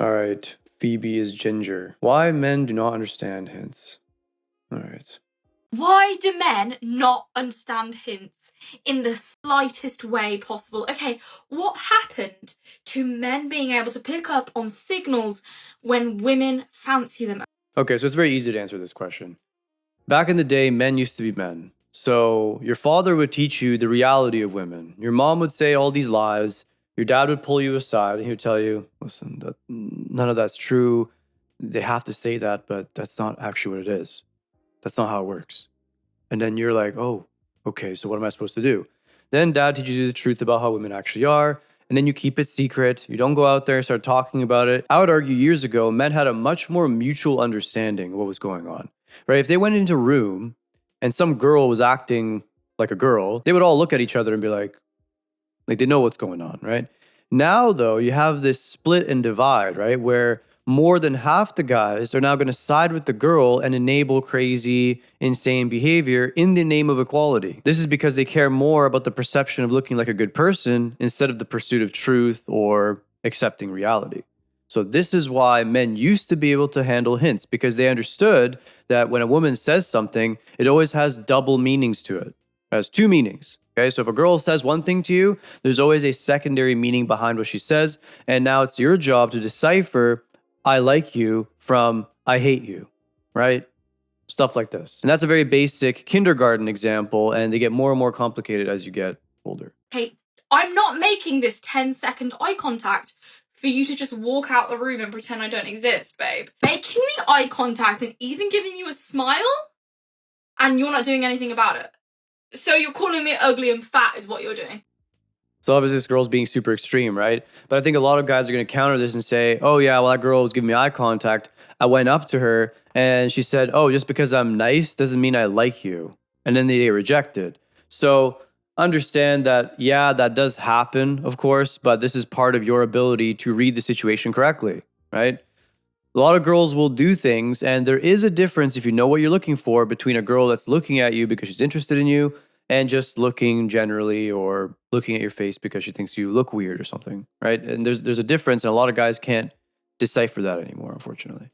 All right. Phoebe is ginger. Why men do not understand hints. All right. Why do men not understand hints in the slightest way possible? Okay, what happened to men being able to pick up on signals when women fancy them? Okay, so it's very easy to answer this question. Back in the day, men used to be men. So your father would teach you the reality of women. Your mom would say all these lies. Your dad would pull you aside and he would tell you, listen, none of that's true. They have to say that, but that's not actually what it is. That's not how it works. And then you're like, oh, okay, so what am I supposed to do? Then dad teaches you the truth about how women actually are. And then you keep it secret. You don't go out there and start talking about it. I would argue years ago, men had a much more mutual understanding of what was going on, right? If they went into a room and some girl was acting like a girl, they would all look at each other and be like they know what's going on, right? Now, though, you have this split and divide, right? Where more than half the guys are now going to side with the girl and enable crazy, insane behavior in the name of equality. This is because they care more about the perception of looking like a good person instead of the pursuit of truth or accepting reality. So, this is why men used to be able to handle hints because they understood that when a woman says something, it always has double meanings to it. It has two meanings. Okay, so if a girl says one thing to you, there's always a secondary meaning behind what she says. And now it's your job to decipher I like you from I hate you, right? Stuff like this. And that's a very basic kindergarten example, and they get more and more complicated as you get older. Hey, I'm not making this 10-second eye contact for you to just walk out the room and pretend I don't exist, babe. Making the eye contact and even giving you a smile, and you're not doing anything about it. So you're calling me ugly and fat is what you're doing. So obviously this girl's being super extreme, right? But I think a lot of guys are going to counter this and say, oh yeah, well that girl was giving me eye contact. I went up to her and she said, oh, just because I'm nice doesn't mean I like you. And then they reject it. So understand that, yeah, that does happen, of course, but this is part of your ability to read the situation correctly, right? A lot of girls will do things, and there is a difference if you know what you're looking for between a girl that's looking at you because she's interested in you and just looking generally or looking at your face because she thinks you look weird or something, right? And there's a difference, and a lot of guys can't decipher that anymore, unfortunately.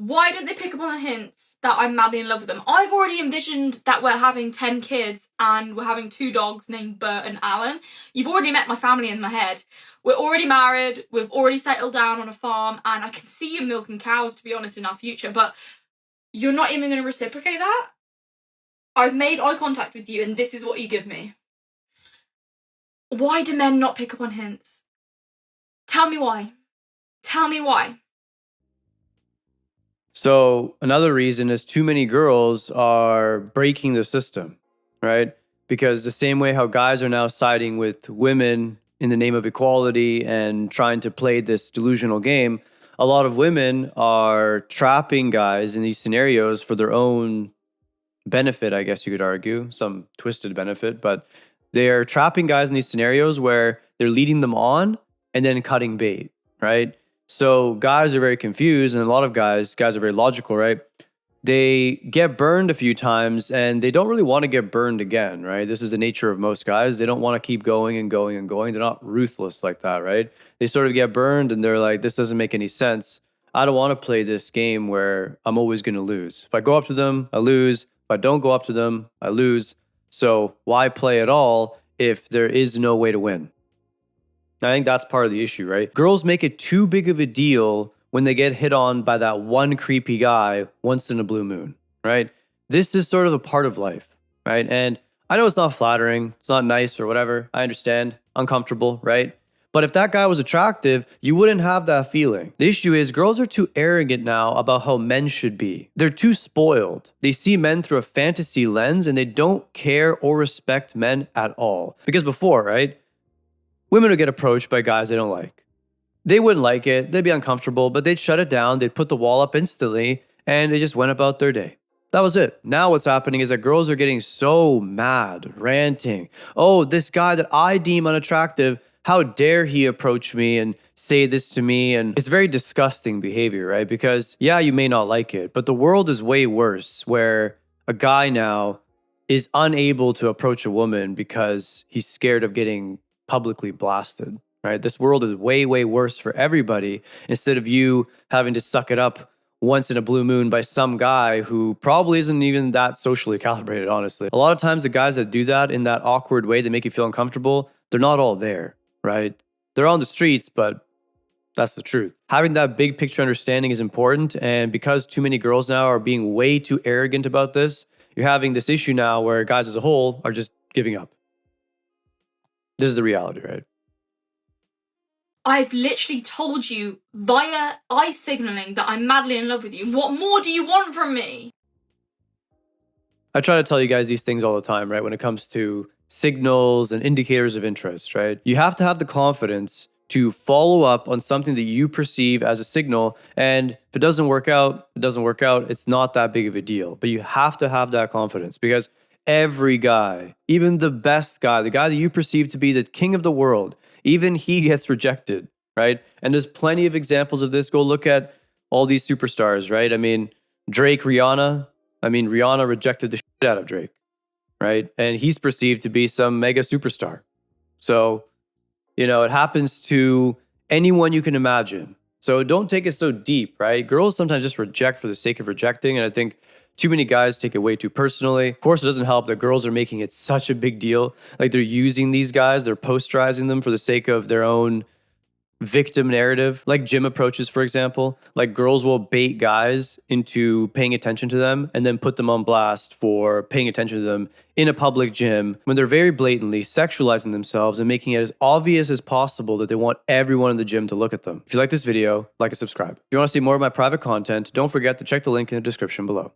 Why don't they pick up on the hints that I'm madly in love with them? I've already envisioned that we're having 10 kids and we're having 2 dogs named Bert and Alan. You've already met my family in my head. We're already married, we've already settled down on a farm, and I can see you milking cows, to be honest, in our future, but you're not even going to reciprocate that? I've made eye contact with you and this is what you give me. Why do men not pick up on hints? Tell me why. Tell me why. So another reason is too many girls are breaking the system, right? Because the same way how guys are now siding with women in the name of equality and trying to play this delusional game, a lot of women are trapping guys in these scenarios for their own benefit, I guess you could argue, some twisted benefit, but they're trapping guys in these scenarios where they're leading them on and then cutting bait, right? So guys are very confused, and a lot of guys are very logical, right? They get burned a few times and they don't really want to get burned again, right? This is the nature of most guys. They don't want to keep going and going and going. They're not ruthless like that, right? They sort of get burned and they're like, this doesn't make any sense. I don't want to play this game where I'm always going to lose. If I go up to them, I lose. If I don't go up to them, I lose. So why play at all if there is no way to win? I think that's part of the issue, right? Girls make it too big of a deal when they get hit on by that one creepy guy once in a blue moon, right? This is sort of a part of life, right? And I know it's not flattering, it's not nice or whatever. I understand, uncomfortable, right? But if that guy was attractive, you wouldn't have that feeling. The issue is girls are too arrogant now about how men should be. They're too spoiled. They see men through a fantasy lens and they don't care or respect men at all. Because before, right? Women would get approached by guys they don't like. They wouldn't like it, they'd be uncomfortable, but they'd shut it down, they'd put the wall up instantly, and they just went about their day. That was it. Now what's happening is that girls are getting so mad, ranting. Oh, this guy that I deem unattractive, how dare he approach me and say this to me? And it's very disgusting behavior, right? Because yeah, you may not like it, but the world is way worse where a guy now is unable to approach a woman because he's scared of getting publicly blasted, right? This world is way, way worse for everybody instead of you having to suck it up once in a blue moon by some guy who probably isn't even that socially calibrated, honestly. A lot of times, the guys that do that in that awkward way, they make you feel uncomfortable, they're not all there, right? They're on the streets, but that's the truth. Having that big picture understanding is important. And because too many girls now are being way too arrogant about this, you're having this issue now where guys as a whole are just giving up. This is the reality, right? I've literally told you via eye signaling that I'm madly in love with you. What more do you want from me? I try to tell you guys these things all the time, right? When it comes to signals and indicators of interest, right? You have to have the confidence to follow up on something that you perceive as a signal. And if it doesn't work out, it doesn't work out. It's not that big of a deal. But you have to have that confidence because every guy, even the best guy, the guy that you perceive to be the king of the world, even he gets rejected, right? And there's plenty of examples of this. Go look at all these superstars, right? I mean, Drake, Rihanna. I mean, Rihanna rejected the shit out of Drake, right? And he's perceived to be some mega superstar. So, it happens to anyone you can imagine. So don't take it so deep, right? Girls sometimes just reject for the sake of rejecting. And I think too many guys take it way too personally. Of course, it doesn't help that girls are making it such a big deal. Like they're using these guys, they're posterizing them for the sake of their own victim narrative, like gym approaches, for example. Like girls will bait guys into paying attention to them and then put them on blast for paying attention to them in a public gym when they're very blatantly sexualizing themselves and making it as obvious as possible that they want everyone in the gym to look at them. If you like this video, like and subscribe. If you want to see more of my private content, don't forget to check the link in the description below.